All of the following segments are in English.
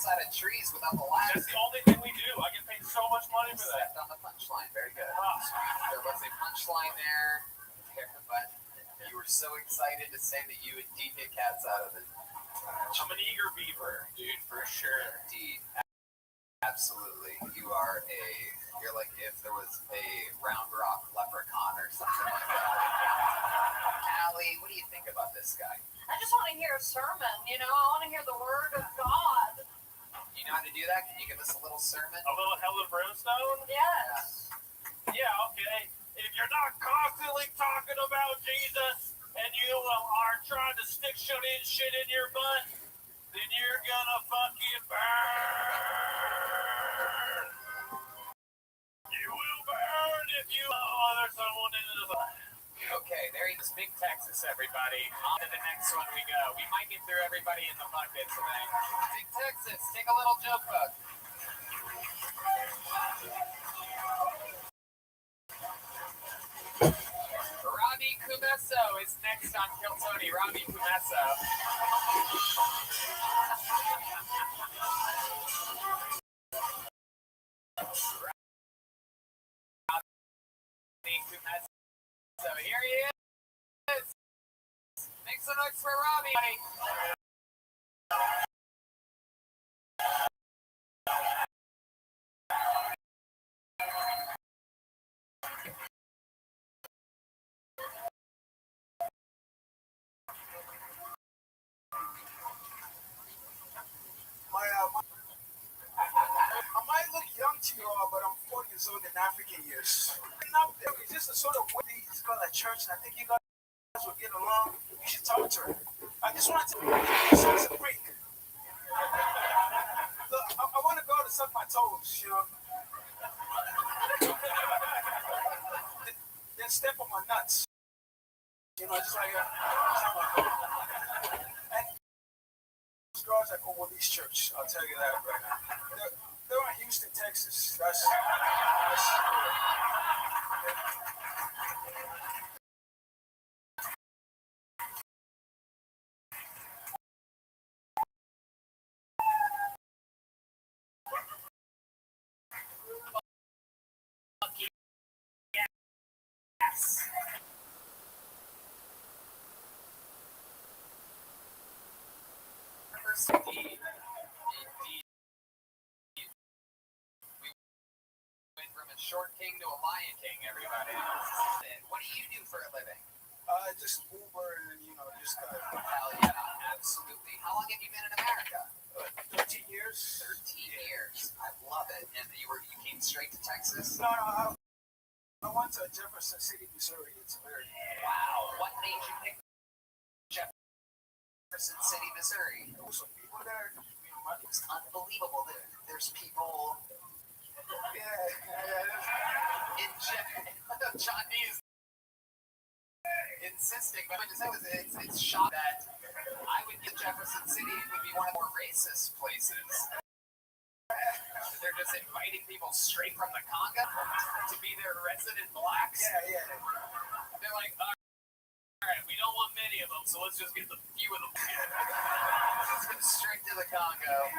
cats out of trees without the ladder. That's the only thing we do. I get paid so much money for that. Stepped on the punchline. Very good. There was a punchline there, but you were so excited to say that you indeed get cats out of it. I'm an eager beaver, dude, for sure. Indeed. Absolutely. You're like if there was a Round Rock leprechaun or something like that. Allie, what do you think about this guy? I just want to hear a sermon, I want to hear the word of God. You know how to do that? Can you give us a little sermon? A little hell and brimstone? Yes. Yeah, okay. If you're not constantly talking about Jesus and you are trying to stick shit in your butt, then you're gonna fucking burn. You will burn if you allow someone into the butt. Okay, there you go. Big Texas, everybody. On to the next one we go. We might get through everybody in the bucket tonight. Big Texas, take a little joke bug. Robbie Cumesso is next on Kill Tony. Robbie Cumesso. So here he is. Make some noise for Robbie. I might look young to you all, but I'm 40 years old in African years. It's just a sort of way he's got a church, and I think you guys will get along. You should talk to her. I just want to she's a freak. Look, I want to go to suck my toes, then step on my nuts. Just like and those girls that go with these church, I'll tell you that right now. They're in Houston, Texas. That's Indeed. We went from a short king to a lion king, everybody. What do you do for a living? just Uber and, just kind of. Hell yeah, absolutely. How long have you been in America? 13 years. 13 years. I love it. And you came straight to Texas? No, I went to Jefferson City, Missouri. It's very. Wow. What made you pick Jefferson City, Missouri? There were some people there. It's unbelievable. There's people. Yeah. In John D is insisting, but it's shocking that I would get Jefferson City would be one of the more racist places. They're just inviting people straight from the Congo to be their resident blacks. Yeah. They're like, all right, we don't want many of them, so let's just get the few of them. Let's go straight to the Congo.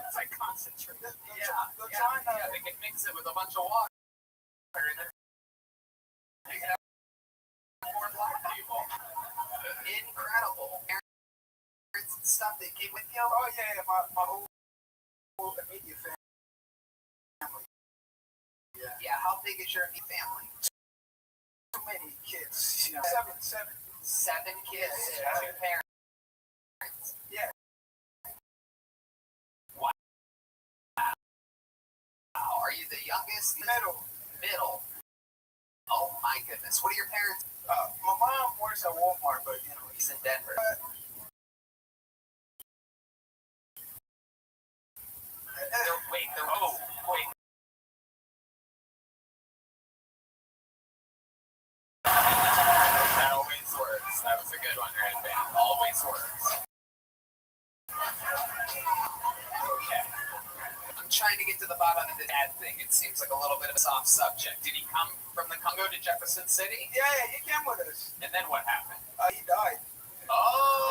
It's like concentrated. Yeah, they can mix it with a bunch of water. And then they can have more black people. Incredible. Parents and stuff that came with you. Oh, yeah, my whole immediate family. Yeah, how big is your immediate family? Too many kids. Seven. 7 kids, Yeah. 2 parents. Yeah. Wow. Are you the youngest? Middle. Oh my goodness. What are your parents? My mom works at Walmart, but He's in Denver. Wait. That always works. That was a good one, right there. Always works. Okay. I'm trying to get to the bottom of the dad thing. It seems like a little bit of a soft subject. Did he come from the Congo to Jefferson City? Yeah, he came with us. And then what happened? He died. Oh.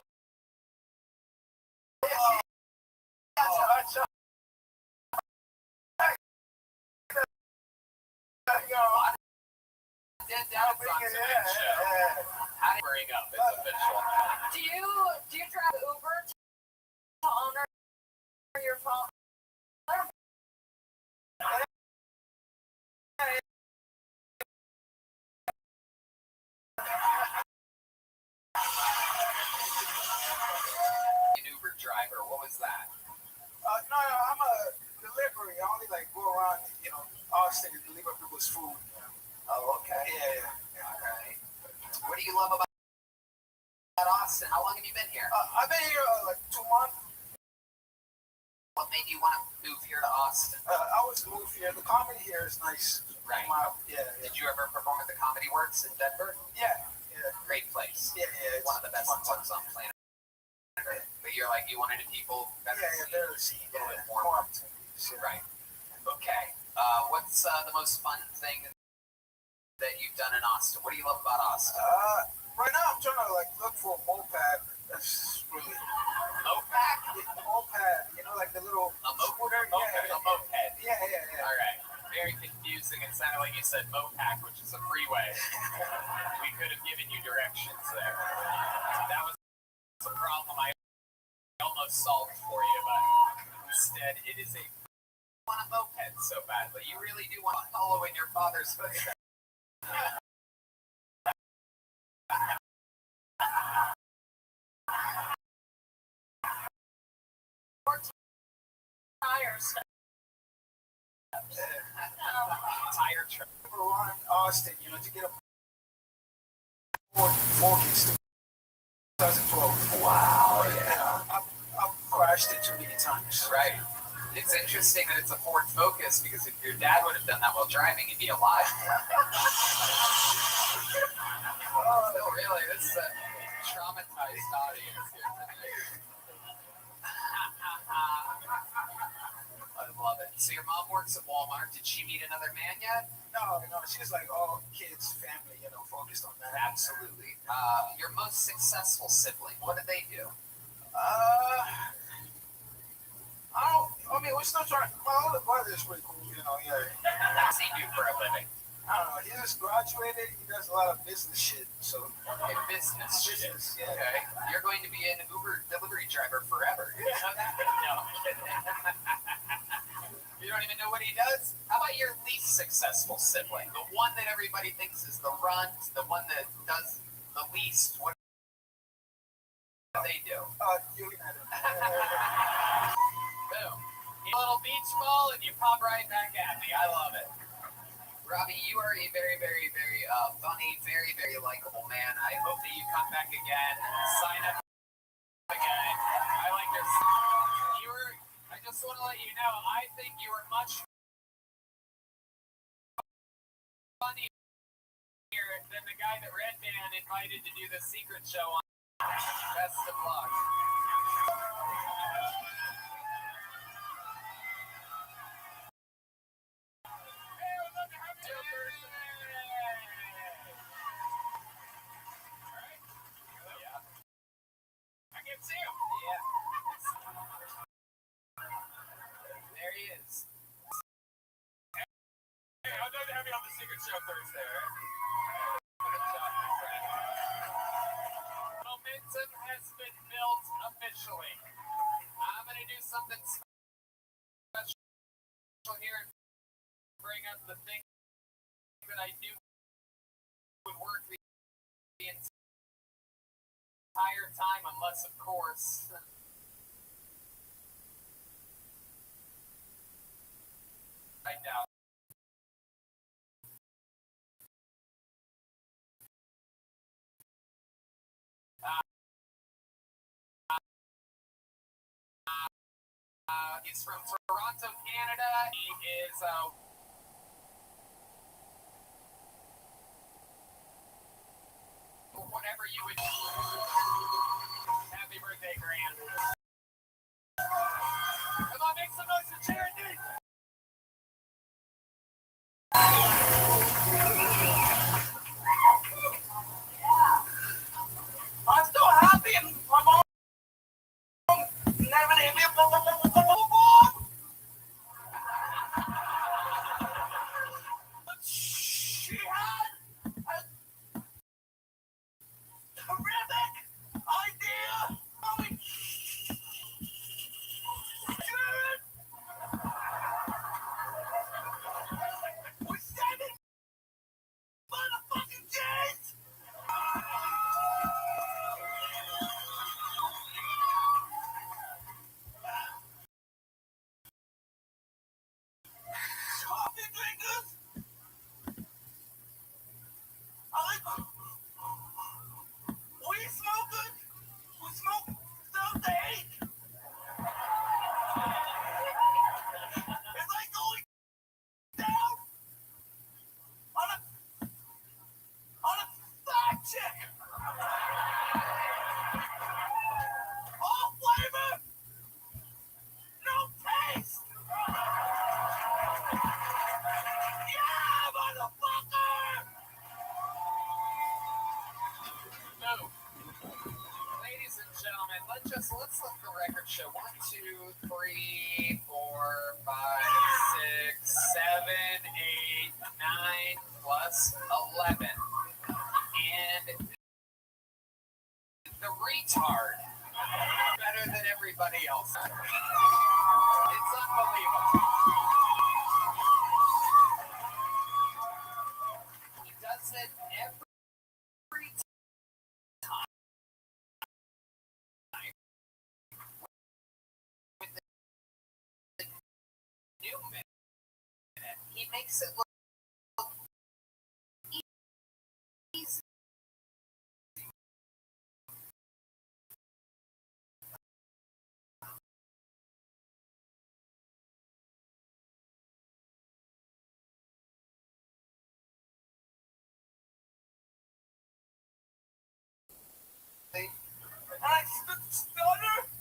Now it's on tonight's show. How do you bring up? It's official. Do you drive Uber to honor your father? An Uber driver. What was that? No, I'm a delivery. I only like go around, Austin and deliver people's food. Oh, okay. Yeah. All right. What do you love about Austin? How long have you been here? I've been here like 2 months. What made you want to move here to Austin? I was moved here. The comedy here is nice. Right. Yeah. Did you ever perform at the Comedy Works in Denver? Yeah. Great place. Yeah. It's One of the best ones on planet Earth. But you're like, you wanted people better Yeah, better see. a little bit More more. opportunities. Right. Okay. What's the most fun thing that you've done in Austin? What do you love about Austin? Right now I'm trying to look for a moped. That's really Mopac? moped. Like the little A scooter. moped. A moped. Yeah. All right. Very confusing. It sounded like you said Mopac, which is a freeway. We could have given you directions there. That was a problem I almost solved for you, but instead it is a want a moped so badly. You really do want to follow in your father's footsteps. Tires. Tire trip. Around Austin, to get a Focus 2012. Wow. Yeah. I've crashed it too many times. Right. It's interesting that it's a Ford Focus because if your dad would have done that while driving, he'd be alive. No, really, this is a traumatized audience here tonight. I love it. So your mom works at Walmart. Did she meet another man yet? No, she's like all kids, family, focused on that. Absolutely. Your most successful sibling, what did they do? We're still trying. My older brother is pretty cool, yeah. What does he do for a living? I don't know. He just graduated. He does a lot of business shit. So Okay, business shit. Business, yeah. Okay. You're going to be an Uber delivery driver forever. You know that? No. I'm kidding. You don't even know what he does? How about your least successful sibling? The one that everybody thinks is the runt, the one that does the least. What do they do? you can have it. Boom. A little beach ball and you pop right back at me. I love it. Robbie, you are a very, very, very funny, very, very likable man. I hope that you come back again. Sign up again. I like your. I just want to let you know, I think you were much funnier than the guy that Redman invited to do the secret show on. Best of luck. I can see him. Yeah. There he is. Hey, I'd love to have you on the Secret Show Thursday, right? Good job, my friend. Momentum has been built officially. I'm going to do something special here and bring up the thing that I knew would work the entire time, unless, of course, I doubt. He's from Toronto, Canada. He is whatever you would. Happy birthday, Grant. Come on, make some noise for Charity. I'm so happy and my mom never named me she had a let's let the record show. 1, 2, 3, 4, 5, 6, 7, 8, 9 plus 11. And the retard better than everybody else. It's unbelievable. He does it every time with the new minute. He makes it look easy.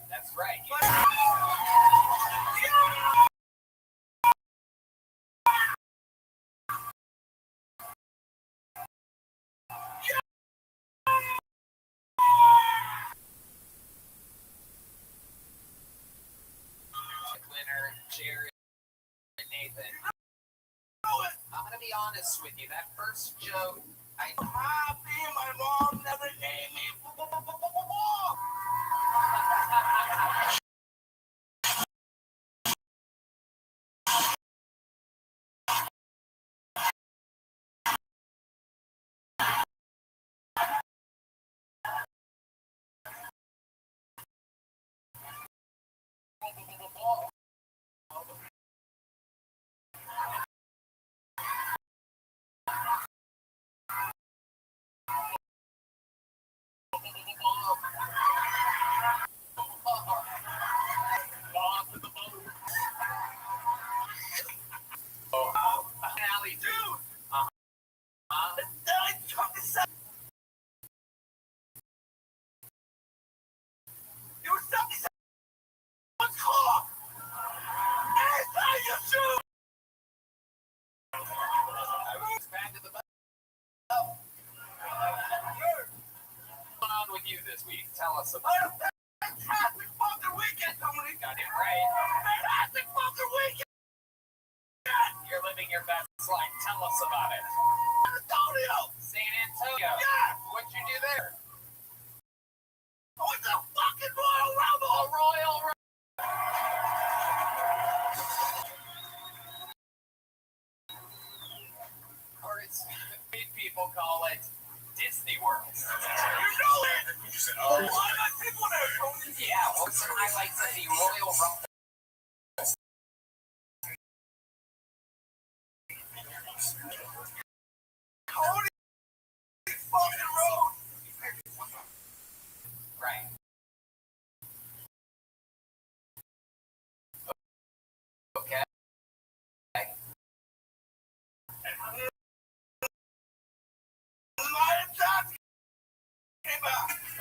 That's right. Winner, Jared, Nathan. I'm gonna be honest with you. That first joke, I'm happy my mom never gave me. Alley, dude. You suck. What's called? You shoot. Back to the bell. What's going on with you this week? Tell us about it. Fantastic fucking weekend, Tony. Got it right. Fantastic fucking weekend. You're living your best life. Tell us about it. San Antonio. San Antonio. Yeah. What'd you do there? I went to the fucking Royal Rumble. A Royal Rumble. Or as people call it, Disney World. You know it. You said, oh, why am I people there, Tony? Yeah, what's some highlights of the Royal Rumble? Cody fucking road. Right. Okay.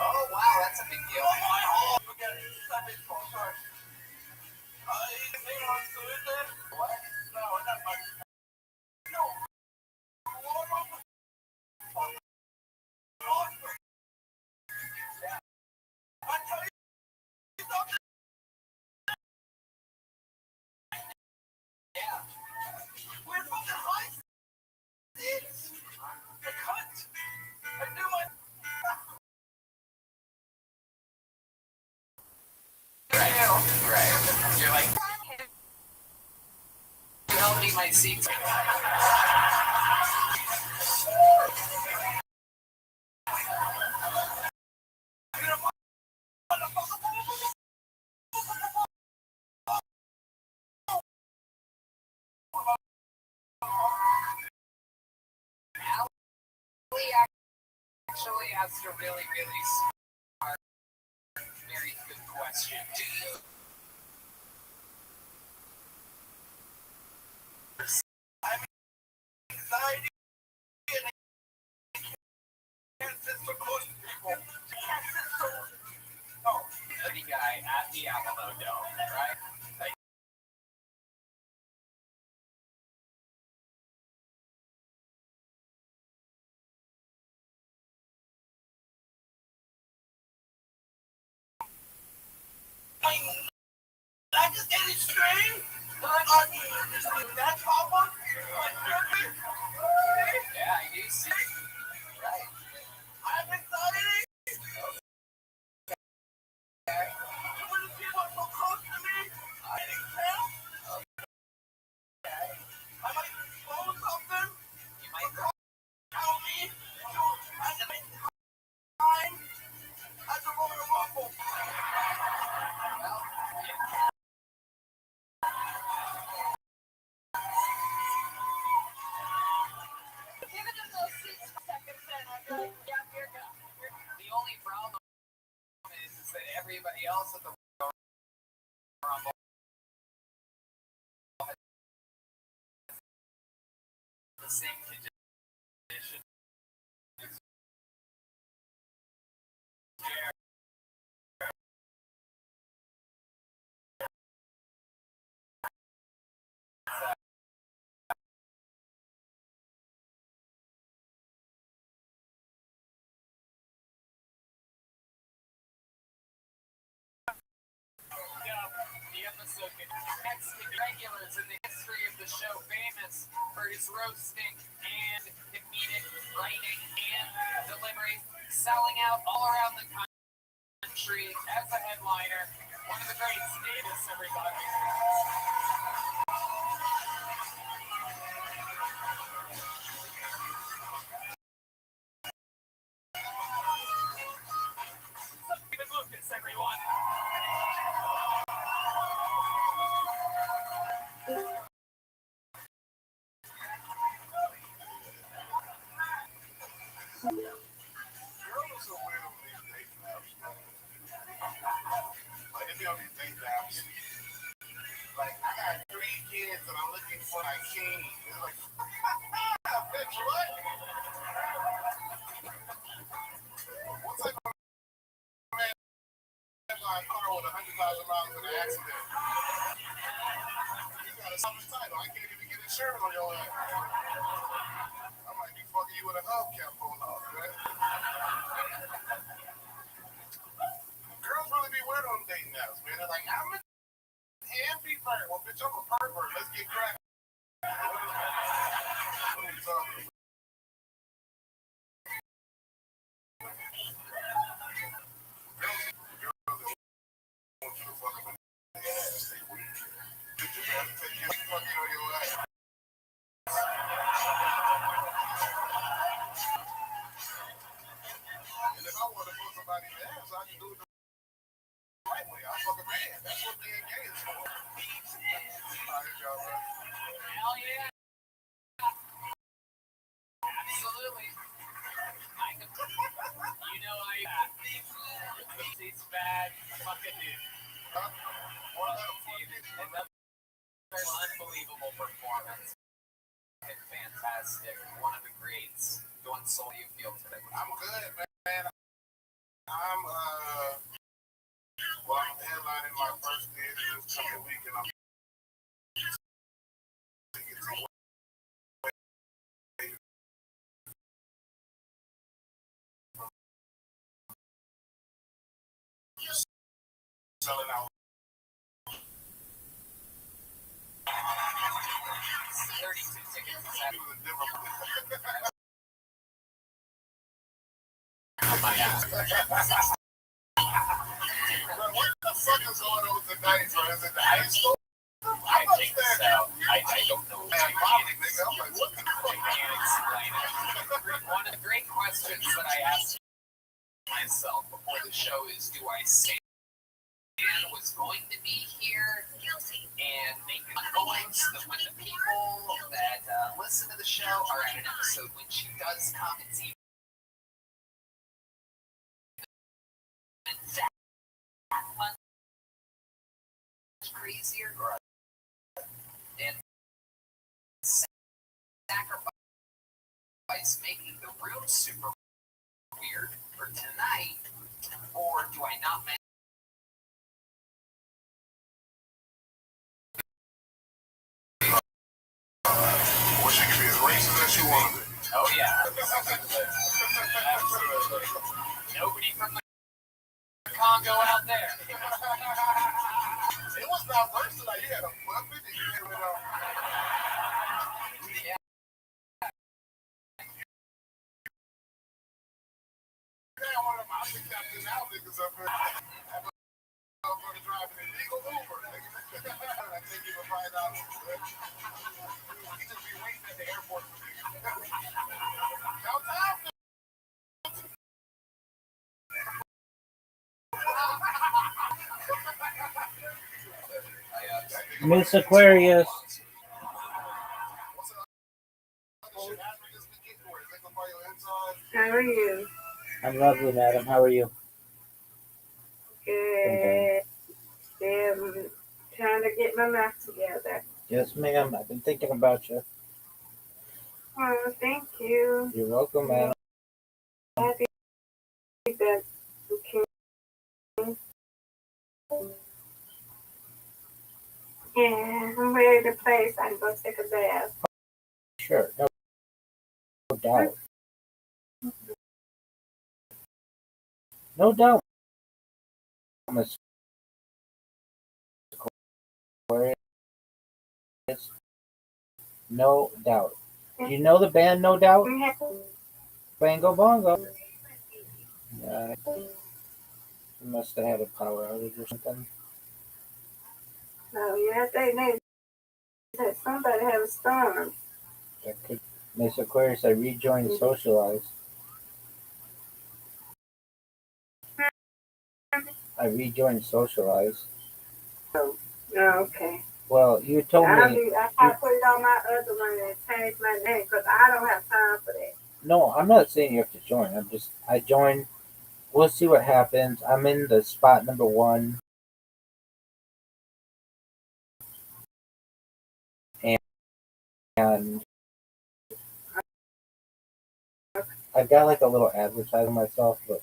Oh wow, that's a big deal. What? No, not my. No. Yeah. We're from the high. The cunt. I do my. Right. You're like, you held me my seat. Allie actually asked a really, really smart, very good question. Do you? I mean, anxiety and for most people. Oh, the guy at the Alamo Dome, right? Like, I just get it straight. That's Papa. Yeah, I do see. Right. I'm excited. You want to see what's so close to me? I didn't tell. I might expose something. You might Tell me. At the same time, as a Royal Rumble. Give it those 6 seconds and I'd be like, yeah, you're good. The only problem is that everybody else at the Rumble has the same condition. The episode gets regulars in the history of the show famous for his roasting and comedic writing and delivery, selling out all around the country as a headliner. One of the greats, Davis, everybody. David Lucas, everyone. Girls are weird on these dating apps, man. Like, they be on these dating apps. Like, I got 3 kids and I'm looking for my king. It's like, bitch, what? What type of man my car with 100,000 miles in an accident? You got a summer title. I can't even get insurance on your ass. I might be fucking you with a hubcap on off, man. Girls really be weird on dating apps, man. They're like, I'm a happy pervert. Well, bitch, I'm a pervert. Let's get cracking. What are you talking about? Girls that want you to fuck them in the ass, they weird. Bitch, you have to take your fucking on your ass. And if I want to fuck somebody in the ass, I can do it the right way. I fuck a man. That's what being gay is for. All right, y'all, man. Hell yeah. Absolutely. I can, you know he's bad. Fucking dude. Another unbelievable performance. Fantastic. One of the greats. Going solo, you feel today? I'm good, man. I'm headlining my first theater this coming week, and I'm selling out. 32 tickets. My ass. What the fuck is going on tonight, bro? Is it the high school? I think so. I don't know. Man, Bobby, nigga, I'm like, what the I fuck? can't explain it. One of the great questions that I asked myself before the show is, do I say Anne was going to be here and make a noise with the people that listen to the show, or at an episode when she does come, it's even that much crazier and sacrifice making the room super weird for tonight, or do I not make Or she can be as racist as she want to be. Oh yeah. Absolutely. Nobody from the Congo out there. not bursting like you had a muffin and you hit it up. Yeah, one of them, I think Captain Now niggas up here. I'm going to drive an illegal Uber. Nigga. I think you will find out. He just be waiting at the airport for me. No time. Miss Aquarius. How are you? I'm lovely, madam. How are you? Good. Trying to get my life together. Yes, ma'am. I've been thinking about you. Oh, thank you. You're welcome, madam. Happy that you came. Yeah, I'm ready to play so I can go take a bath. Sure. No doubt. No doubt, Miss Aquarius. No doubt. Do you know the band No Doubt? Bango Bongo. Yeah. You must have had a power outage or something. Oh, yeah, they said somebody had a storm. That could. Miss Aquarius, I rejoined Socialize. I rejoined Socialize. Oh, okay. Well, you told me. I put it on my other one and change my name because I don't have time for that. No, I'm not saying you have to join. I joined. We'll see what happens. I'm in the spot number 1. And I've got like a little advertising myself, but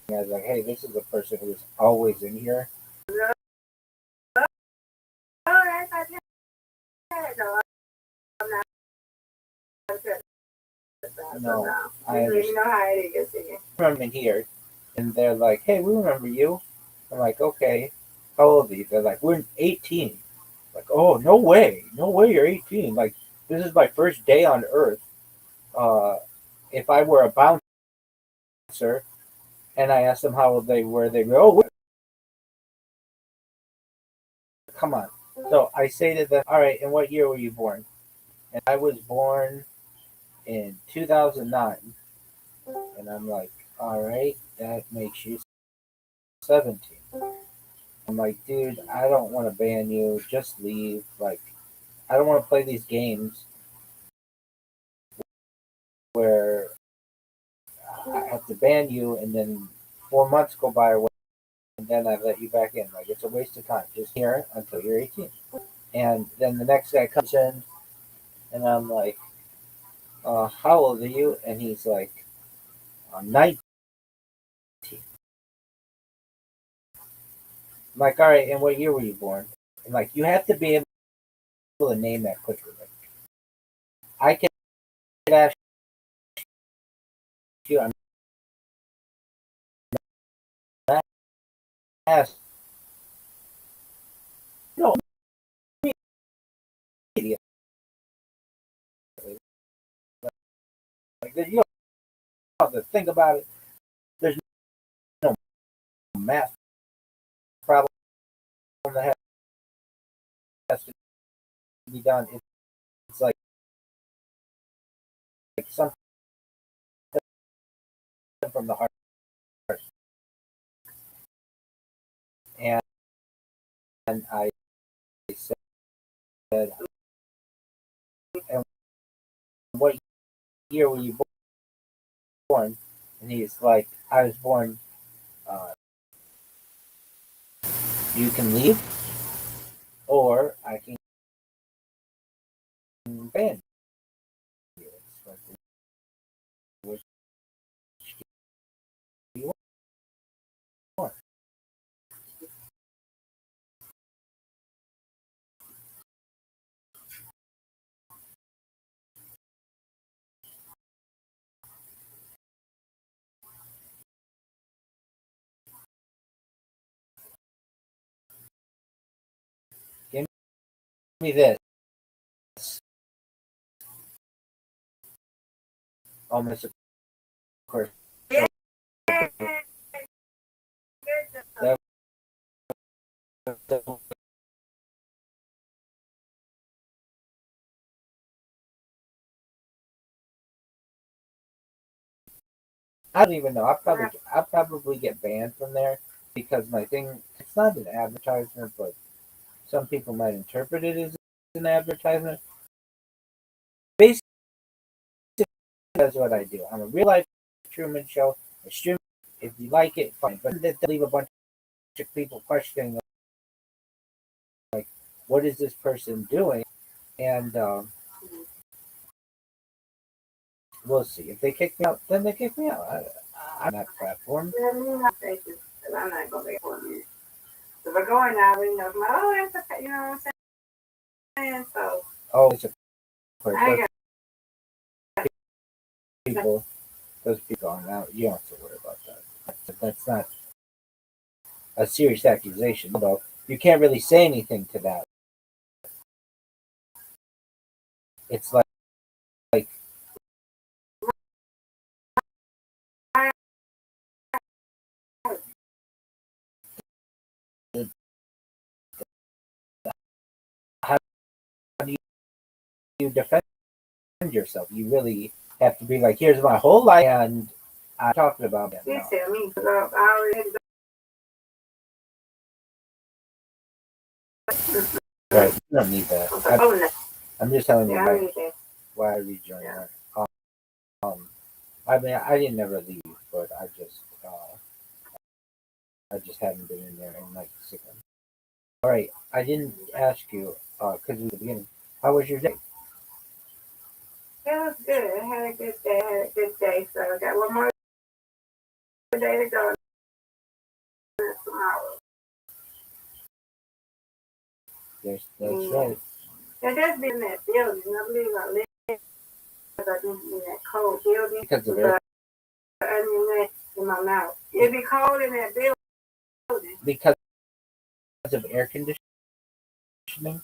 I was like, hey, this is a person who's always in here. Oh, that's not that. No, I'm not. No, I You understand. know how it is here. I'm in here, and they're like, hey, we remember you. I'm like, okay, how old are you? They're like, we're 18. Like, oh, no way you're 18. Like, this is my first day on Earth. If I were a bouncer, and I asked them how old they were, they go, oh, come on. So I say to them, all right, and what year were you born? And I was born in 2009. And I'm like, all right, that makes you 17. I'm like, dude, I don't want to ban you. Just leave. Like, I don't want to play these games where I have to ban you and then 4 months go by or whatever, and then I let you back in. Like, it's a waste of time. Just here until you're 18. And then the next guy comes in, and I'm like, how old are you? And he's like, I'm 19. I'm like, all right, and what year were you born? And like, you have to be able to name that quickly. Like, I can ask you, I'm not ask, no, immediately. Like, you don't have to think about it. There's no math problem that has to be done. It's like something from the heart. And I said, and what year were you born? And he's like, I was born. You can leave, or I can ban you. It's like, which do you want? me this. Almost of course. Yeah. That, I don't even know. I'll probably get banned from there because my thing, it's not an advertisement, but some people might interpret it as an advertisement. Basically, that's what I do. I'm a real life Truman Show. I stream. If you like it, fine. But they leave a bunch of people questioning, like, what is this person doing? And we'll see. If they kick me out, then they kick me out. I'm not platform. I'm not gonna be for me. If I go in there, I already know. I'm like, oh, that's okay. You know what I'm saying? So Oh, it's a I got people. Those people are out. You don't have to worry about that. That's not a serious accusation, though. You can't really say anything to that. It's like how do you defend yourself? You really have to be like, here's my whole life, and I'm talking about it. you No. tell me because I already Right. You don't need that. I'm just telling you yeah, I why, need that. why I rejoined Yeah. her. I mean, I didn't never leave, but I just haven't been in there in like 6 months. All right. I didn't ask you, because at the beginning, how was your day? It was good. I had a good day. So I got one more day to go tomorrow. That's right. And just being in that building. I believe I live in that cold building. Because of with air, the onion in my mouth. It'd be cold in that building. because of air conditioning.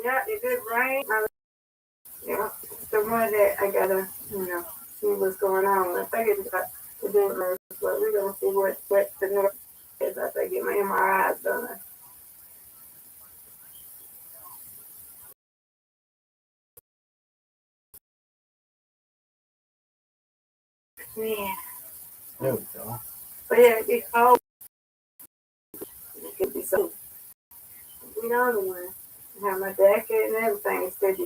Yeah, it did rain. Yeah, the one that I gotta, see what's going on. I think it's got to do with, but we're gonna see what the north is. I think get my MRI done. Yeah, There we go. but yeah, it's cold. It could be so. We know the one. I have my jacket and everything. It's good.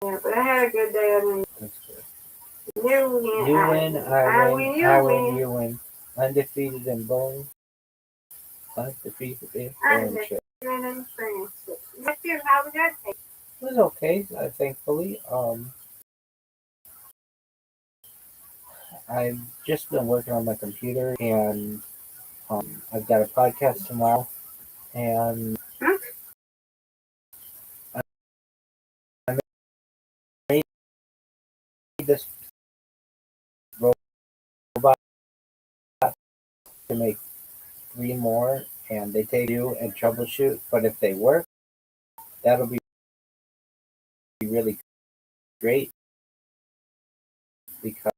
Yeah, but I had a good day. I mean, That's good. you win, You win, I win, you I win. win, you win. Undefeated in bowling. Undefeated in bowling. It Next year, how was that take? was okay, thankfully. I've just been working on my computer, and I've got a podcast tomorrow, and Hmm? I made this robot to make 3 more, and they take you and troubleshoot. But if they work, that'll be really great because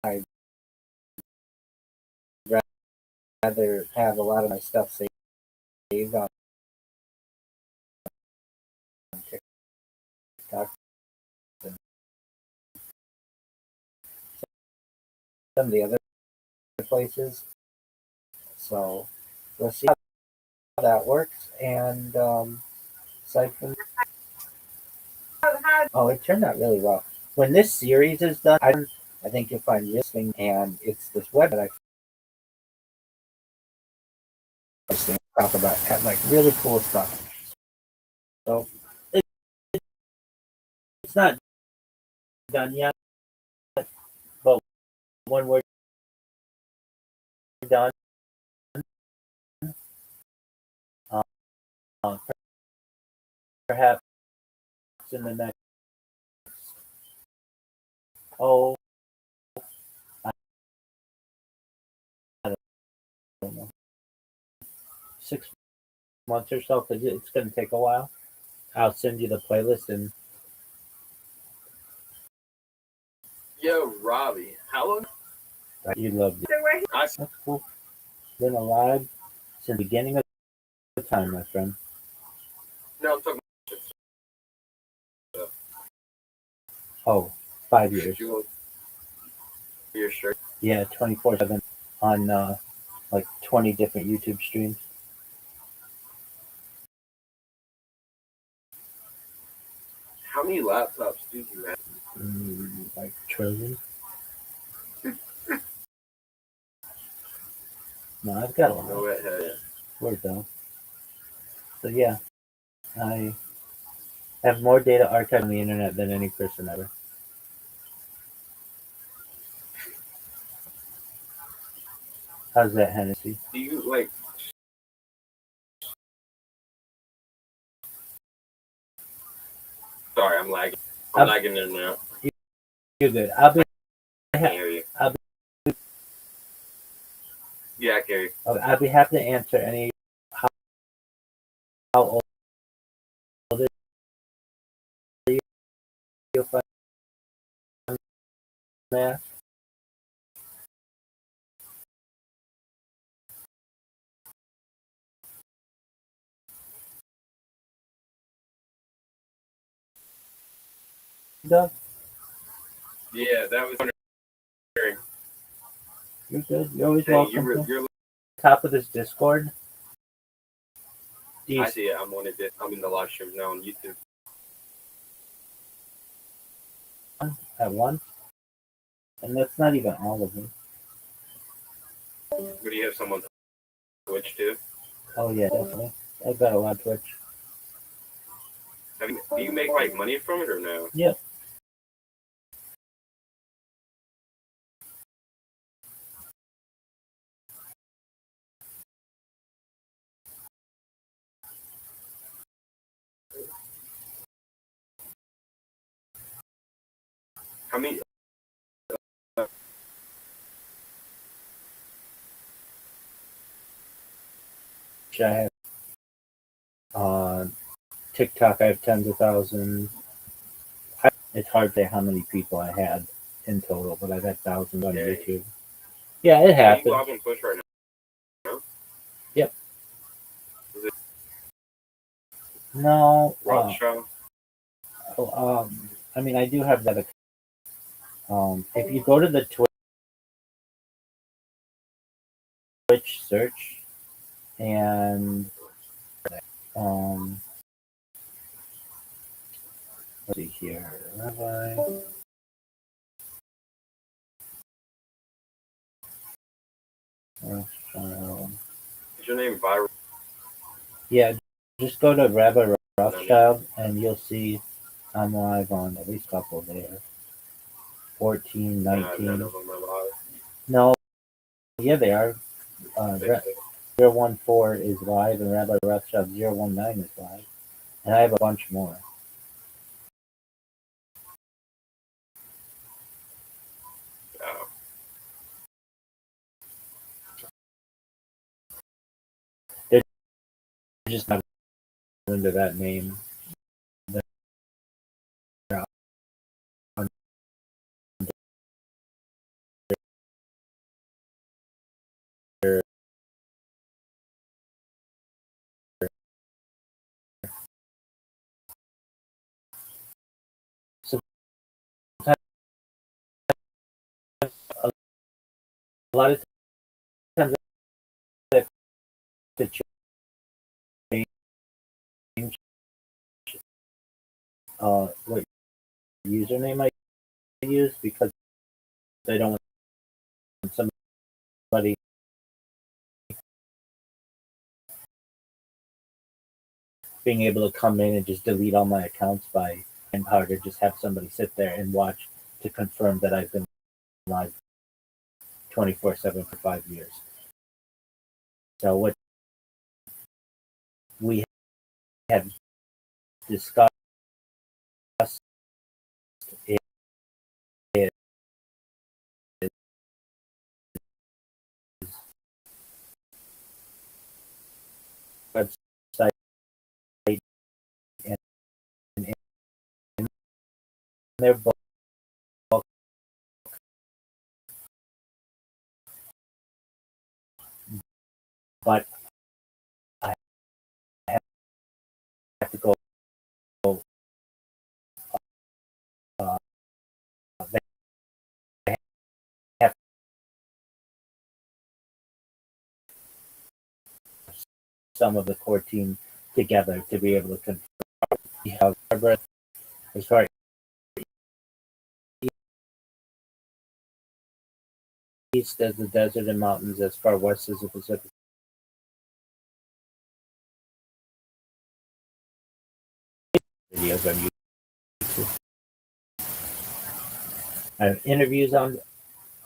I'd rather have a lot of my stuff saved on TikTok than some of the other places. So we'll see how that works. And aside from, oh, it turned out really well. When this series is done, I think you'll find this thing, and it's this web that I talk about, had like really cool stuff. So it's not done yet, but when we're done, uh, perhaps in the next Oh, I don't know, 6 months or so, because it's going to take a while. I'll send you the playlist, and Yo, Robbie, how long? you loved it. So where I That's cool. Been alive since the beginning of time, my friend. no, I'm talking Oh, 5 years. about you're straight. Yeah, 24/7 on like 20 different YouTube streams. How many laptops do you have? Like trillion. No, I've got a lot. No, it had. Word though. So yeah, I have more data archived on the internet than any person ever. How's that, Hennessy? Do you like? Sorry, I'm lagging. I'm lagging in and out. You're good. I can't hear you. I'll be- Yeah, I can hear you. I'd be happy to answer any. How old are you? If I may ask? Doug? Yeah, that was. You're good. You're always Hey, welcome. you're. Top of this Discord. Do you I see it. I'm on it. I'm in the live stream now on YouTube. at one? And that's not even all of them. But do you have someone on Twitch too? Oh yeah, definitely. I've got a lot of Twitch. Do you make like money from it or no? Yep. How many? I have TikTok. I have tens of thousands. It's hard to say how many people I had in total, but I've had thousands on Okay. YouTube. Yeah, it You happens. go out on Twitch right now. No, Rob Strong. I mean, I do have that. If you go to the Twitch search and let's see here, Rabbi. Is your name Viral? Yeah, just go to Rabbi Rothschild and you'll see I'm live on at least a couple there. 14, None 19. of them are live. No, yeah, they are. They- 014 is live and Rabbi Rothschild 019 is live. And I have a bunch more. Oh. They're just not under that name. So a lot of times I have to change what username I use because I don't want somebody being able to come in and just delete all my accounts by Empower to just have somebody sit there and watch to confirm that I've been live 24/7 for 5 years. So what we have discussed their book, but I have to go. They have some of the core team together to be able to confirm. We have as far east as the desert and mountains, as far west as the Pacific. Videos on YouTube. I have interviews on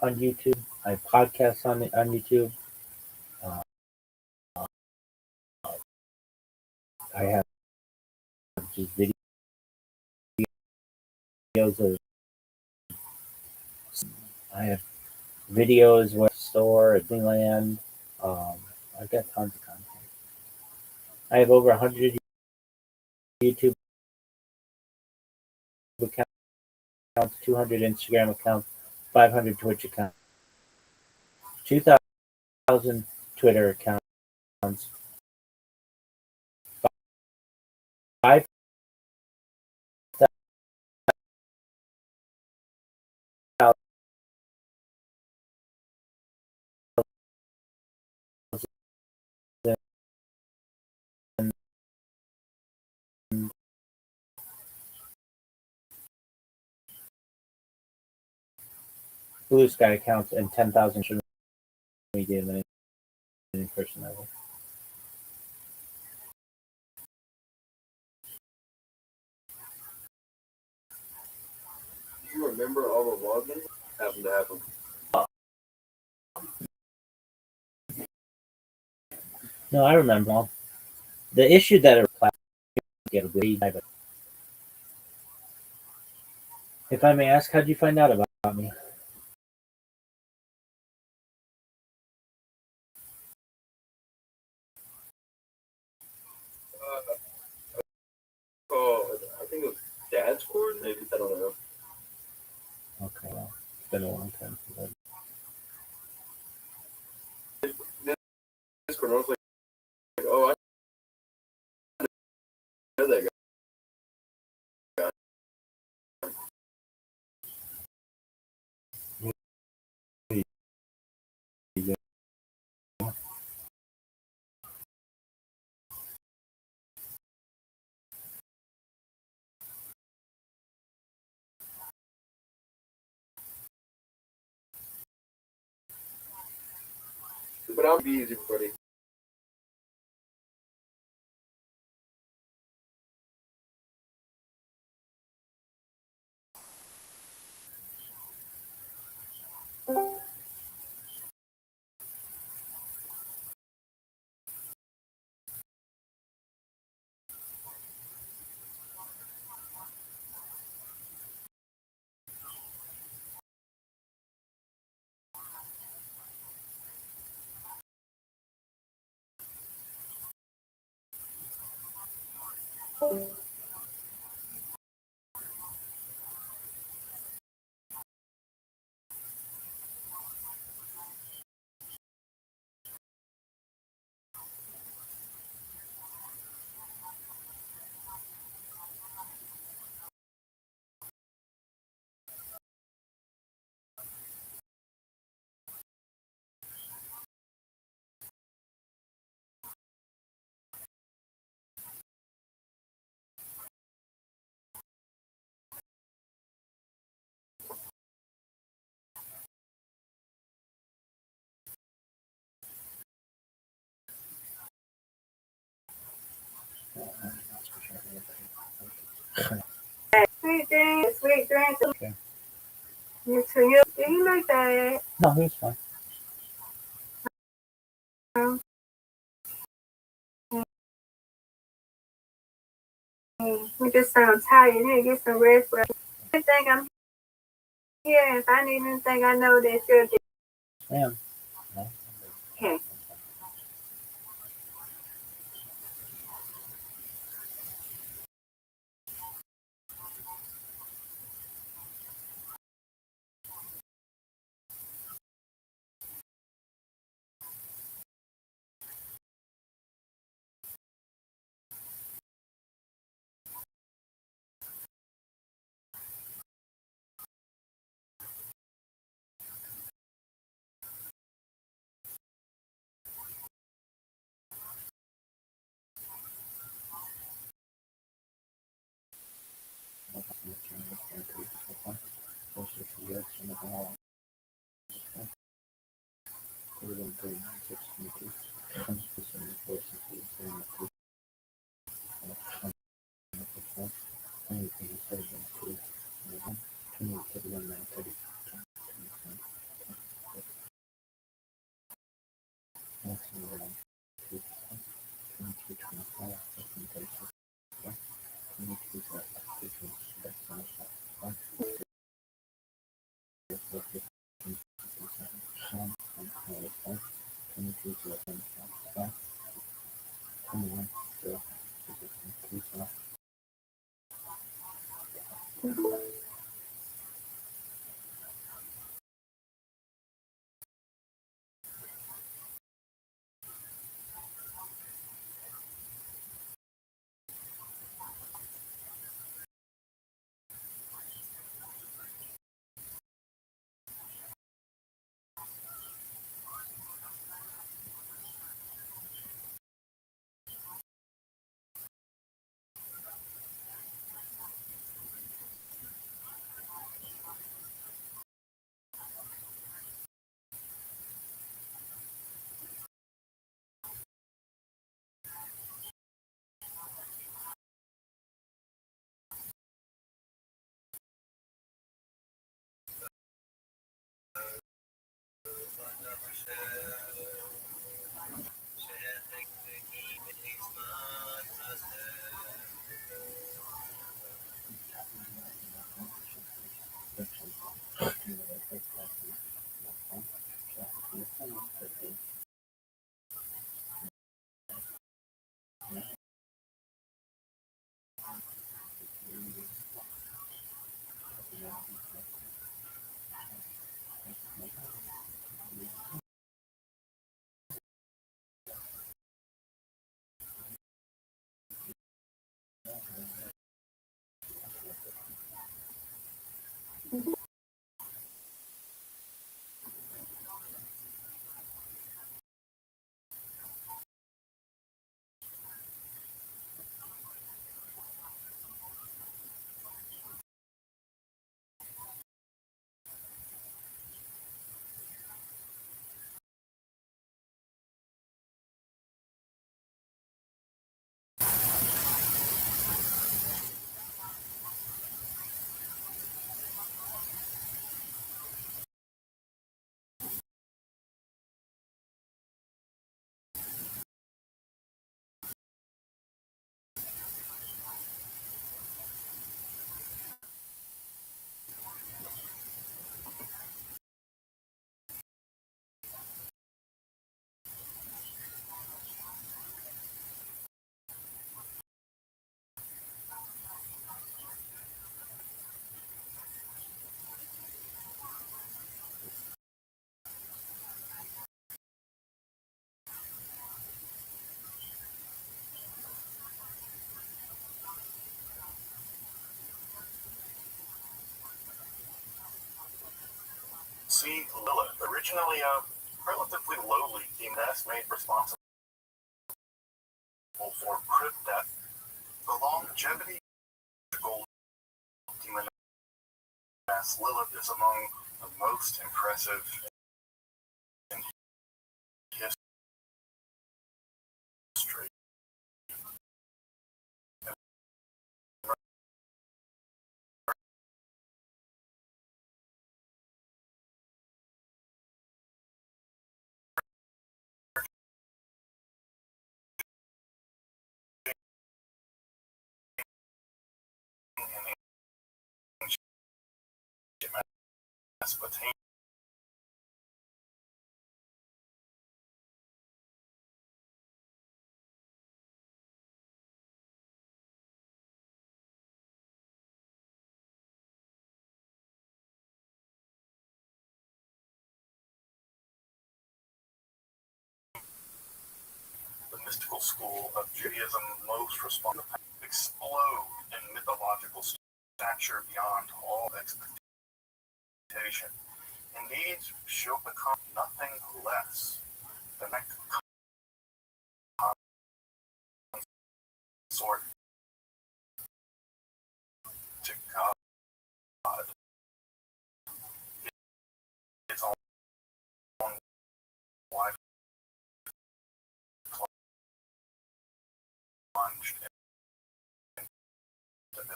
YouTube. I have podcasts on YouTube. I have just videos of. I have videos where store at Disneyland. I've got tons of content. I have over 100 YouTube accounts, 200 Instagram accounts, 500 Twitch accounts, 2,000 Twitter accounts, 5,000 Blue Sky accounts, and 10,000 social media personality. Do you remember all the logins? Happen to have them. No, I remember all. The issue that it get a bit private. If I may ask, how'd you find out about me? Oh, I think it was Dad's cord, maybe. I don't know. Okay, well, it's been a long time. Discord, I was like, oh, I know that guy. But I'll be easy, buddy. Sweet dreams, sweet dreams. Okay. You too. You like that? No, he's fine. We just sound tired. You need to get some rest. But I think I'm here. If I need anything, I know that you're there. Ma'am. No. Okay. See, Lilith, originally a relatively lowly demon made responsible for crypt death, the longevity of the gold demon Lilith is among the most impressive in history. Mesopotamia. The mystical school of Judaism most responsible explode in mythological stature beyond all expectation. Indeed, she'll become nothing less than a consort to God. Its own wife plunged into.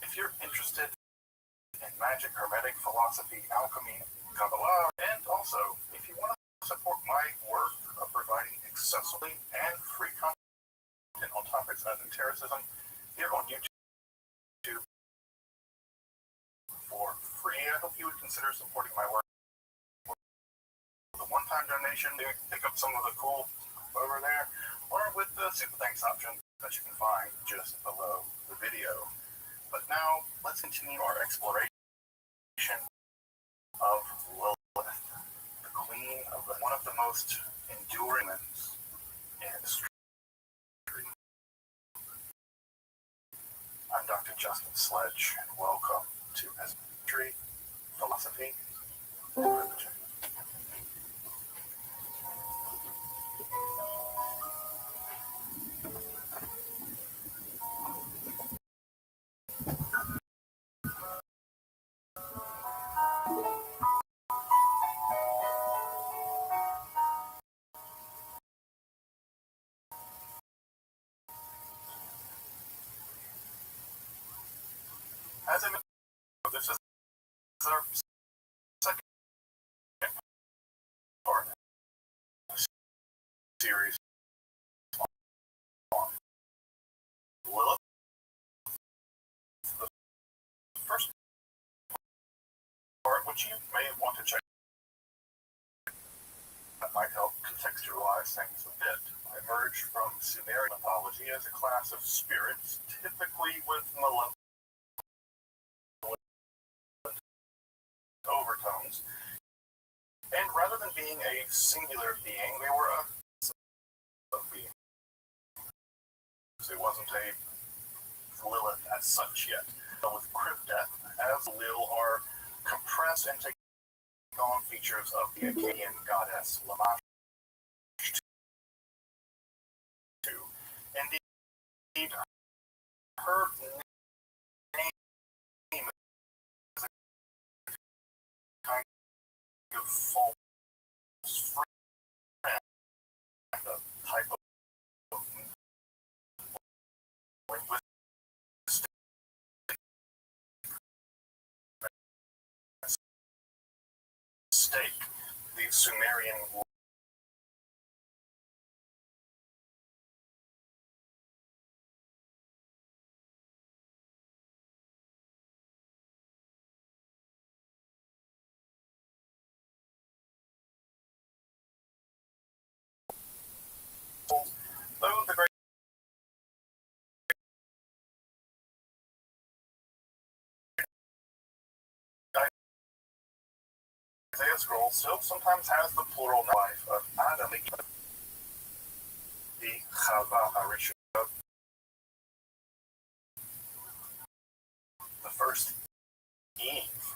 If you're interested in magic, hermetic philosophy, alchemy, Kabbalah, and also if you want to support my work of providing accessibly and free content on topics as esotericism here on YouTube for free, I hope you would consider supporting my work with a one-time donation to pick up some of the cool over there, or with the super thanks option that you can find just below the video. But now, let's continue our exploration of Lilith, the queen of one of the most enduring myths in history. I'm Dr. Justin Sledge, and welcome to History, Philosophy, and Religion. As I mentioned, this is our second part of the series on Lilith. The first part, which you may want to check, that might help contextualize things a bit, emerged from Sumerian mythology as a class of spirits, typically with malevolent overtones, and rather than being a singular being, they were a of being. It wasn't a Lilith as such yet. But with Crypteth, as Lil are compressed and take on features of the Akkadian goddess Lamashtu. Indeed, her name is a kind of false friend, a type of linguistic mistake. The Sumerian though the great Isaiah scroll still sometimes has the plural life of Adam, the Chava Harisha, the first Eve.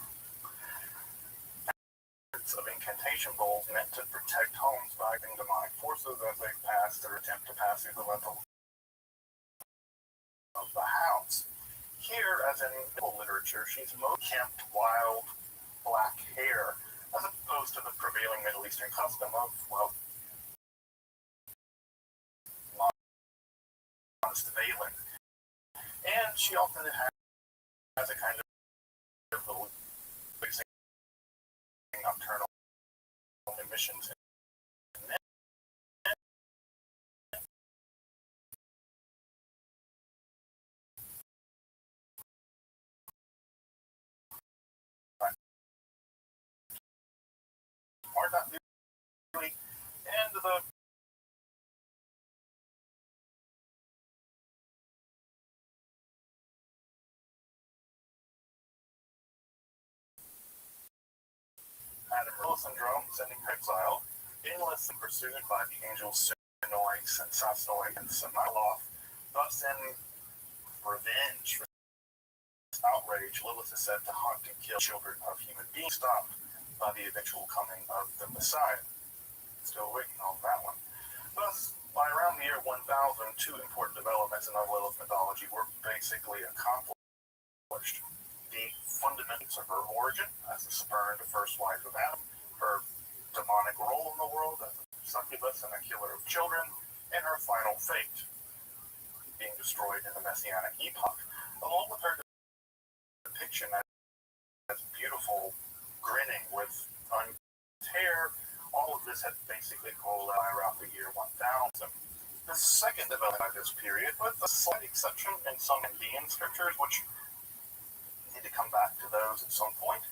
Of incantation bowls meant to protect homes by demonic forces as they pass or attempt to pass through the lintel of the house. Here, as in literature, she's most kept wild black hair, as opposed to the prevailing Middle Eastern custom of, well, modest veiling. And she often has a kind of nocturnal emissions. Are not really, and the Adam syndrome, sending her exile, endless and pursued by the angels Sinois and Sasnoi and Samaloth. Thus, in revenge for this outrage, Lilith is said to hunt and kill children of human beings, stopped by the eventual coming of the Messiah. Still waiting on that one. Thus, by around the year 1000, two important developments in our Lilith mythology were basically accomplished. The fundamentals of her origin as the spurned first wife of Adam, her demonic role in the world as a succubus and a killer of children, and her final fate, being destroyed in the Messianic epoch, along with her depiction as beautiful, grinning with unkempt hair. All of this had basically coalesced around the year 1000. The second development of this period, with a slight exception in some Indian scriptures, which need to come back to those at some point,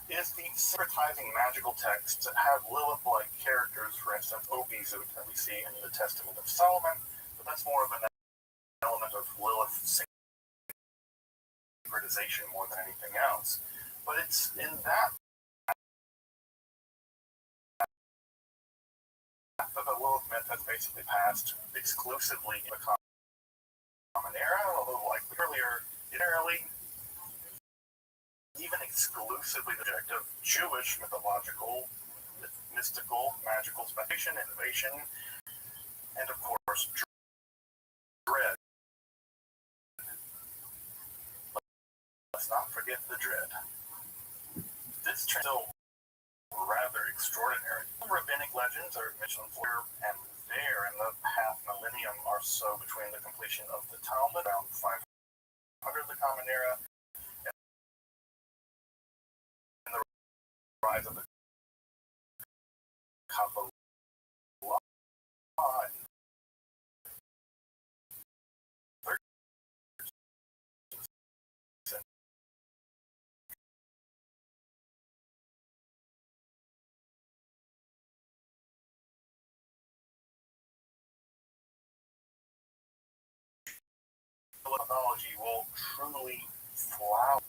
is the syncretizing magical texts that have Lilith-like characters, for instance, Obizut, that we see in the Testament of Solomon, but that's more of an element of Lilith syncretization more than anything else. But it's in that the Lilith myth has basically passed exclusively in the Common Era, although like earlier, even exclusively the subject of Jewish mythological, mystical, magical speculation, innovation, and of course, dread. Let's not forget the dread. This is still rather extraordinary. Rabbinic legends are mentioned here and there in the half millennium or so between the completion of the Talmud around 500 of the Common Era and the rise of the Kabbalah mythology will truly flower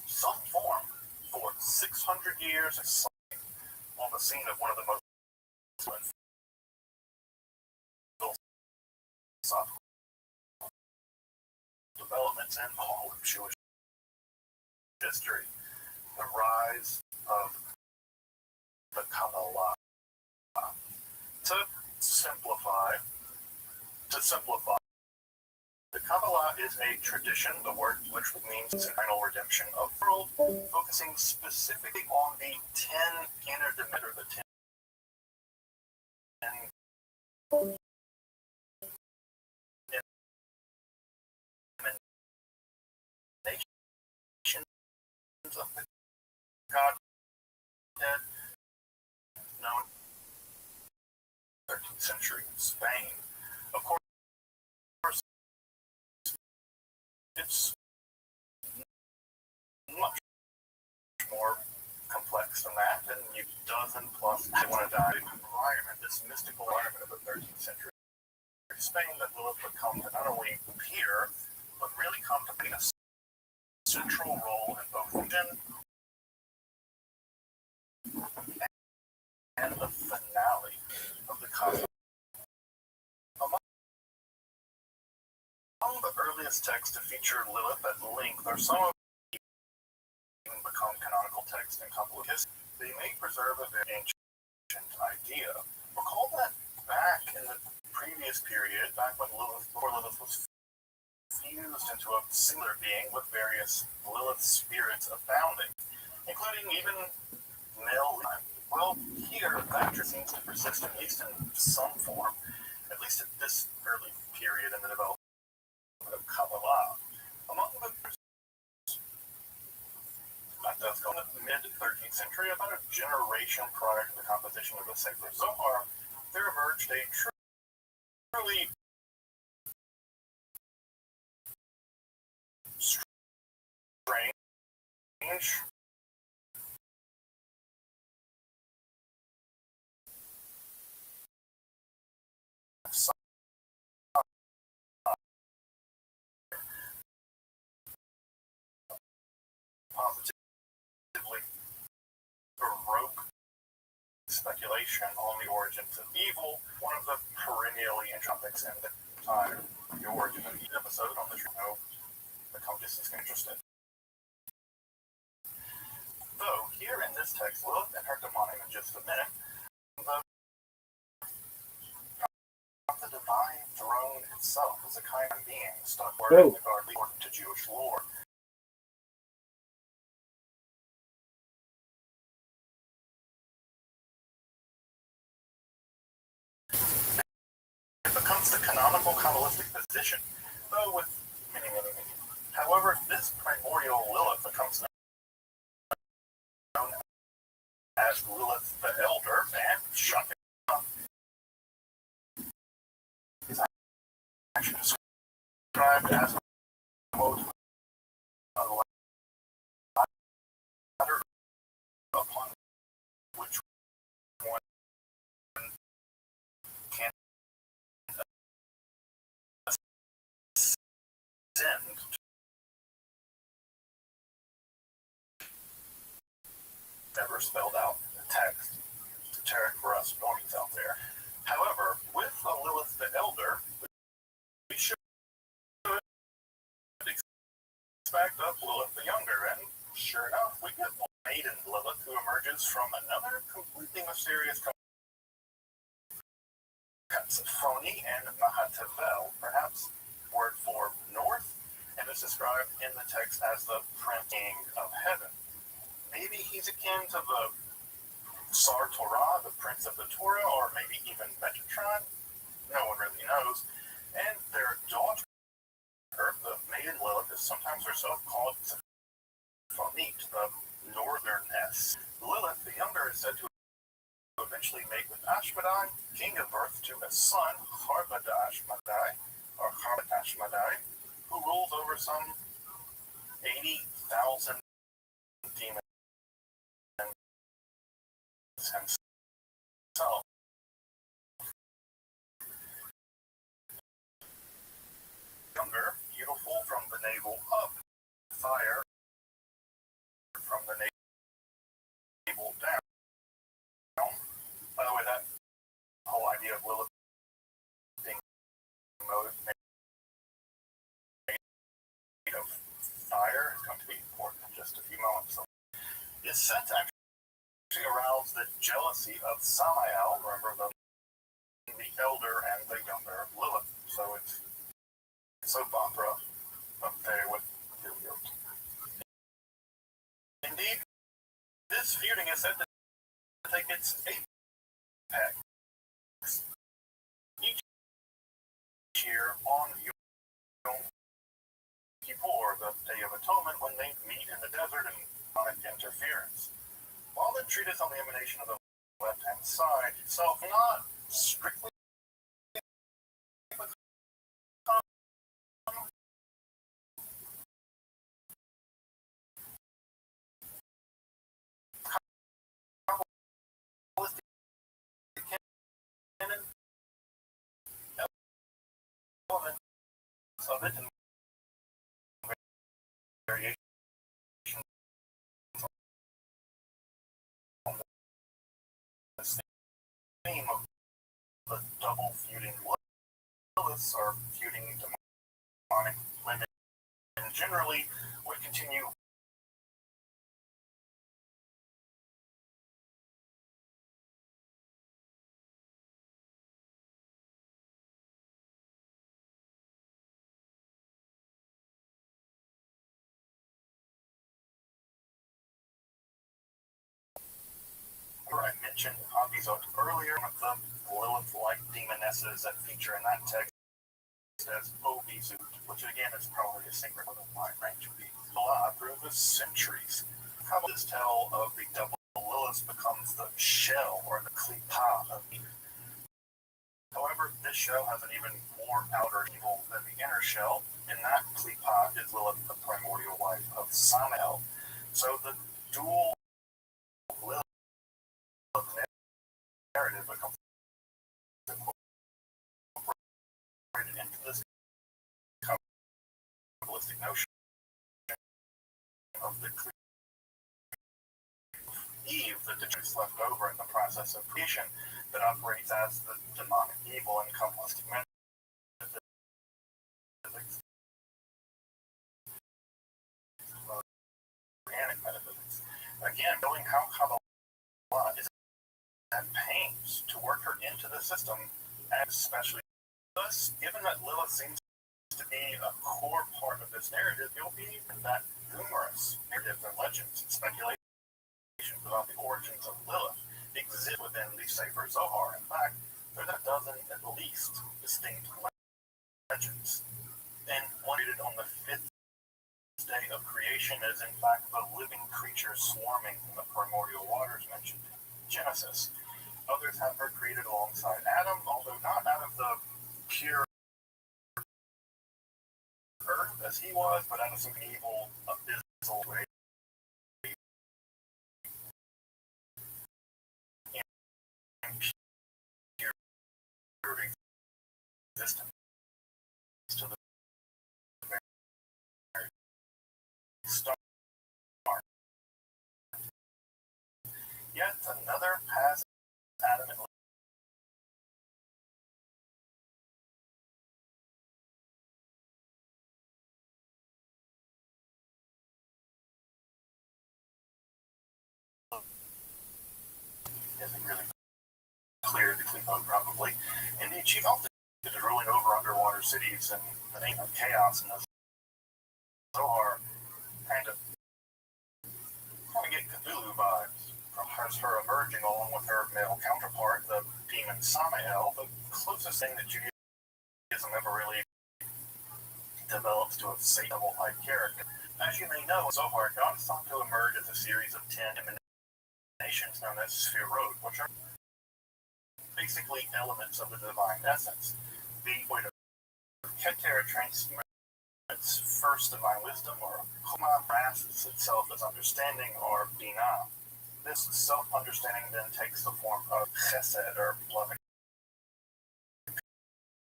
some form for 600 years on the scene of one of the most philosophical developments in all of Jewish history, the rise of the Kabbalah. To simplify, the Kabbalah is a tradition, the word which means final redemption of the world, focusing specifically on the 10 inner dimensions, the 10 emanations of the Godhead, known in the 13th century in Spain. Of course, it's much more complex than that, and you dozen plus I want to die environment, this mystical environment of the 13th century Spain that Lilith would come to not only appear, but really come to play a central role in both religion and the finale of the cosmos. Among the earliest texts to feature Lilith at length are some of even become canonical texts in Kabbalah history. They may preserve a very ancient idea. Recall that back in the previous period, back when before Lilith was fused into a singular being with various Lilith spirits abounding, including even male. Well, here, that seems to persist, at least in some form, at least at this early period in the development of Kabbalah. Among the that does go in the mid-13th century, about a generation prior to the composition of the Sefer Zohar, there emerged a truly strange positively baroque speculation on the origins of evil, one of the perennially topics in the time, the origin of each episode on the show, become just as interested. Though, here in this text, Lilith and her demonic in just a minute, the divine throne itself is a kind of being stuck wearing the guard according to Jewish lore. It becomes wants the canonical Kabbalistic position, though with many. However, this primordial Lilith becomes known as Lilith the Elder, and shocking enough, is actually described as the most ladder upon which one can ascend. Never spelled out in the text. Esoteric for us normies out there. However, with Lilith the Elder, we should expect of Lilith the Younger, and sure enough, we get Maiden Lilith, who emerges from another completely mysterious Phony and Mahatevel, perhaps word for north, and is described in the text as the Prince of Heaven. Maybe he's akin to the Sar Torah, the Prince of the Torah, or maybe even Metatron. No one really knows. And their daughter, the Maiden Lilith, is sometimes herself called Zephonit, the northerness. Lilith, the Younger, is said to eventually mate with Ashmedai, king of birth to a son, Harbadashmadai, or Harbadashmadai, who rules over some 80,000 demons himself. Younger, beautiful from the navel up, fire from the navel down. By the way, that whole idea of Lilith being made of fire is going to be important in just a few moments. So, it's said to actually arouse the jealousy of Samael, remember the elder and the younger Lilith. So it's soap opera up there with Helios. Indeed, this feuding is said to take its apex each year on Yom Kippur, the Day of Atonement, when they meet in the desert and demonic interference. While the treatise on the emanation of the left-hand side itself not strictly of it and variation on the theme of the double feuding Liliths or feuding demonic women, and generally would continue I mentioned Abizot earlier, with the Lilith-like demonesses that feature in that text as Obizut, which again is probably a secret of a wide range of beings. Through the centuries, Kabbalists tell of the double Lilith becomes the shell or the klipa of Eve. However, this shell has an even more outer evil than the inner shell, and that klipa is Lilith, the primordial wife of Samael. So the dual Lilith narrative becomes incorporated into this Kabbalistic notion of the Eve, the detritus left over in the process of creation that operates as the demonic evil in Kabbalistic metaphysics, organic metaphysics. Again, knowing how Kabbalah is at pains to work her into the system, and especially thus, given that Lilith seems to be a core part of this narrative, you'll be that numerous narratives and legends and speculations about the origins of Lilith exist within the Sefer Zohar. In fact, there's a dozen at least distinct legends. And one created on the fifth day of creation is in fact the living creature swarming in the primordial waters mentioned in Genesis. Others have her created alongside Adam, although not out of the pure earth as he was, but out of some evil, abyssal way. Existence to the very star. Yet another has Adam and isn't really clear to Cleveland probably. Indeed, she often is ruling over underwater cities and the name of chaos and the Zohar kind of get Cthulhu vibes from her emerging along with her male counterpart, the demon Samael, the closest thing that Judaism ever really develops to a Satan-type character. As you may know, Zohar, God is thought to emerge as a series of 10 emanations known as Sphirot, which are basically elements of the divine essence. The point of Keter transmits first divine wisdom, or Chuma grasps itself as understanding, or Binah. This self-understanding then takes the form of Chesed, or loving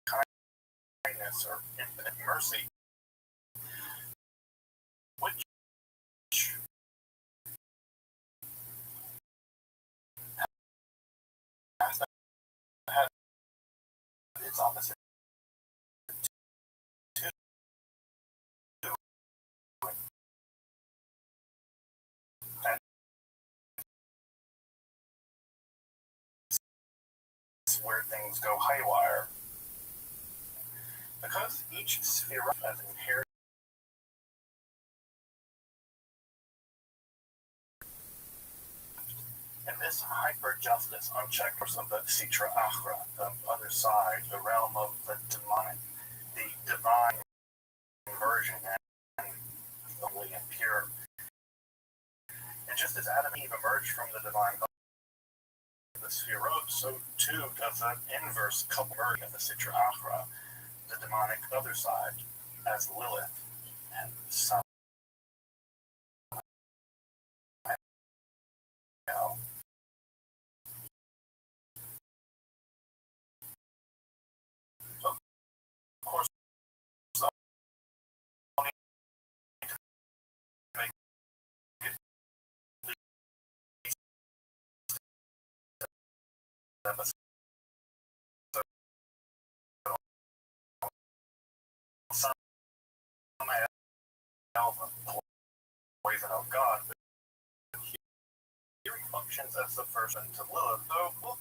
kindness, or infinite mercy, which has to have its opposite. Where things go haywire. Because each sphere has inherent and this hyper-justice unchecked of the Sitra Achra, the other side, the realm of the demonic, the divine version, and holy and pure. And just as Adam and Eve emerged from the divine the Sphirot, so too does the inverse couple of the Sitra Achra, the demonic other side, as Lilith and Samael. Of course, poison of God, but here he functions as the first to Lilith, though we'll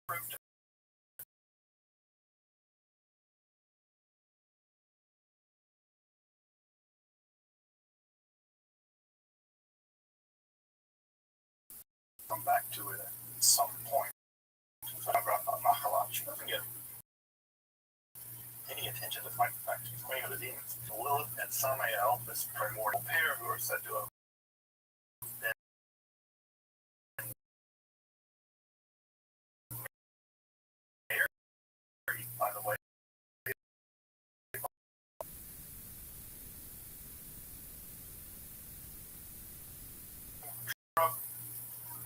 prove to come back to it at some point. So she doesn't get any attention despite the fact she's queen of the demons. Lilith and Samael, this primordial pair who are said to have been married, by the way.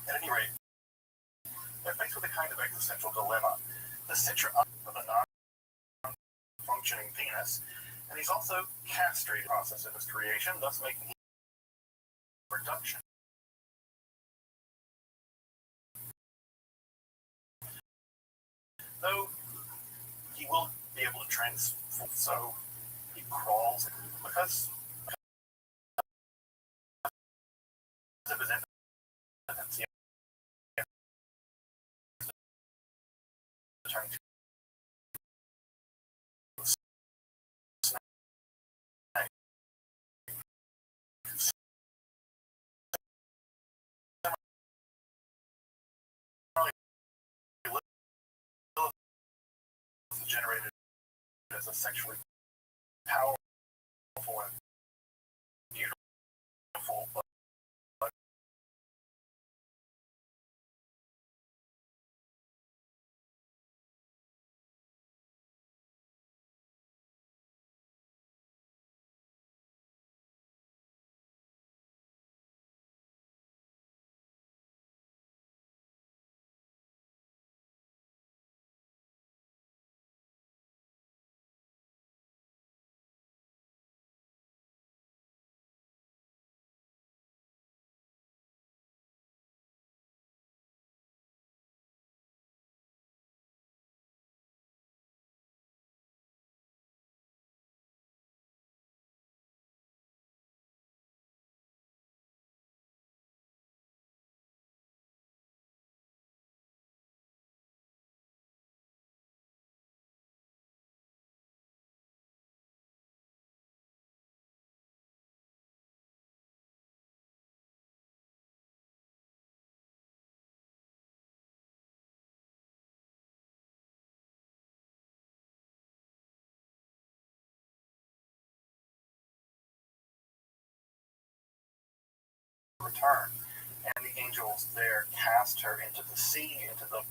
At any rate, they're faced with a kind of existential dilemma. The Sitra of a non-functioning Venus, and he's also castrated the process of his creation, thus making him production. Though he will be able to transform, so he crawls because of his impotence. Turn to generated as a sexually powerful and beautiful, but return. And the angels there cast her into the sea, into the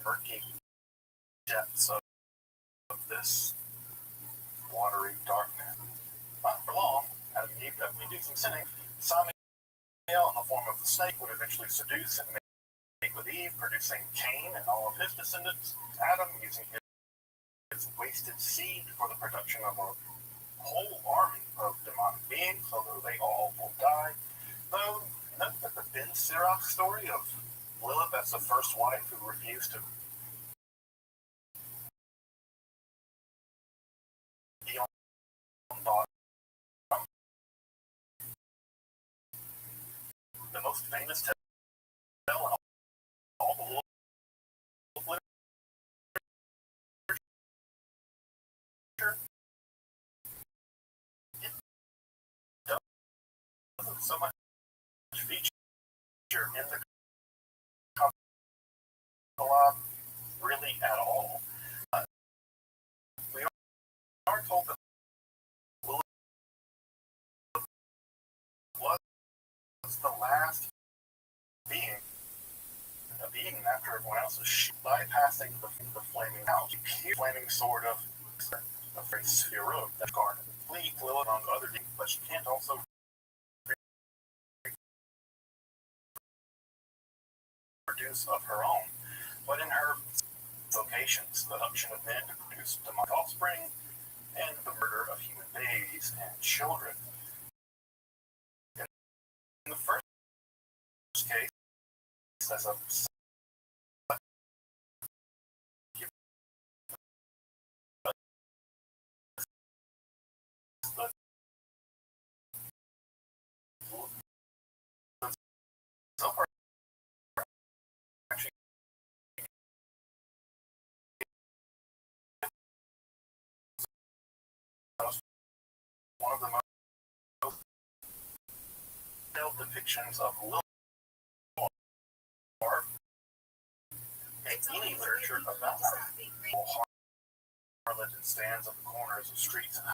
murky depths of this watery darkness. Not for long, Adam and Eve definitely do some sinning. Samael, in the form of the snake, would eventually seduce and mate with Eve, producing Cain and all of his descendants. Adam, using his wasted seed for the production of a whole army of demonic beings, although they all will die. Though, note that the Ben Sirach story of Lilith as the first wife who refused to be on bottom. The most famous tale in all the world literature. It doesn't so much feature in the Kabbalah really at all. We are told that Lilith was the last being, a being after everyone else is bypassing the flaming house. She pierced the flaming sword of the phrase Sphero, that card. Lilith among other demons, but she can't also produce of her own. But in her vocations, the seduction of men to produce demonic offspring, and the murder of human babies and children. In the first case, as a one of the most detailed depictions of Lilith in any literature about her. Harlot and stands at the corners of streets and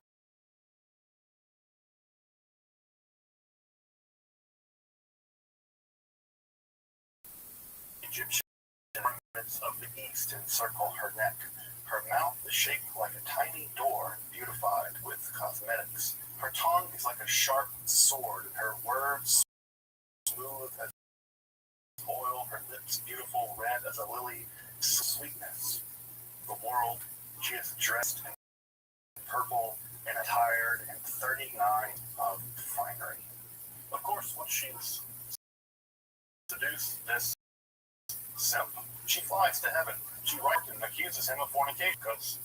Egyptian ornaments of the east encircle her neck. Her mouth is shaped like a tiny door, beautified with cosmetics. Her tongue is like a sharp sword, and her words smooth as oil, her lips beautiful, red as a lily, sweetness. The world, she is dressed in purple and attired in 39 of finery. Of course, once she's seduced this simp, she flies to heaven. She writes and accuses him of fornication because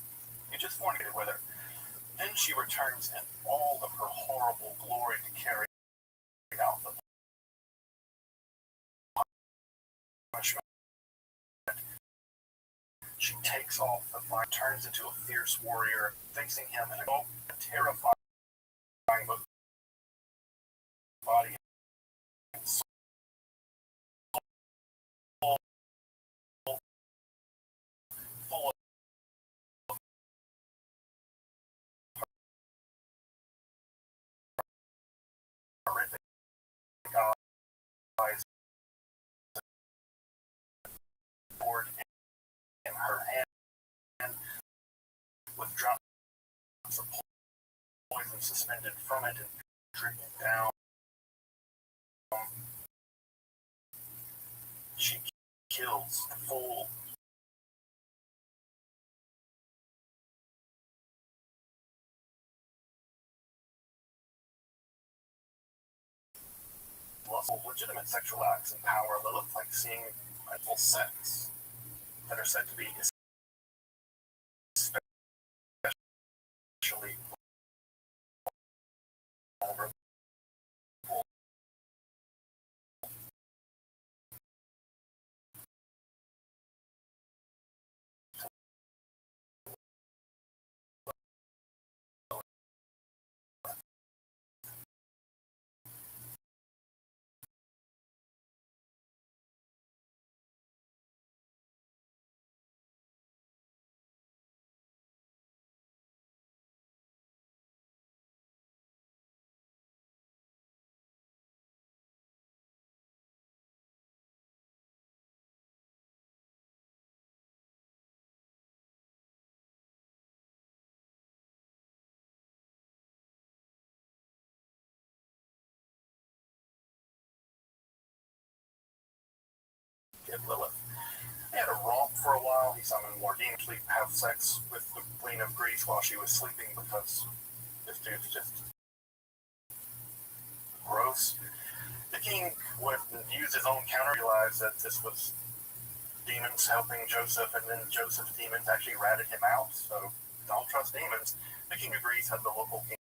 he just fornicated with her. Then she returns in all of her horrible glory to carry out the punishment. She takes off the fire, turns into a fierce warrior, facing him in a terrifying body and soul. Full lies poured in her hand with drops of poison suspended from it and dripping down. She kills the full legitimate sexual acts and power that look like seeing mindful sex that are said to be especially vulnerable. Lilith. They had a romp for a while. He summoned more demons to have sex with the Queen of Greece while she was sleeping because this dude's just gross. The king would use his own counter, realized that this was demons helping Joseph, and then Joseph's demons actually ratted him out. So don't trust demons. The king of Greece had the local king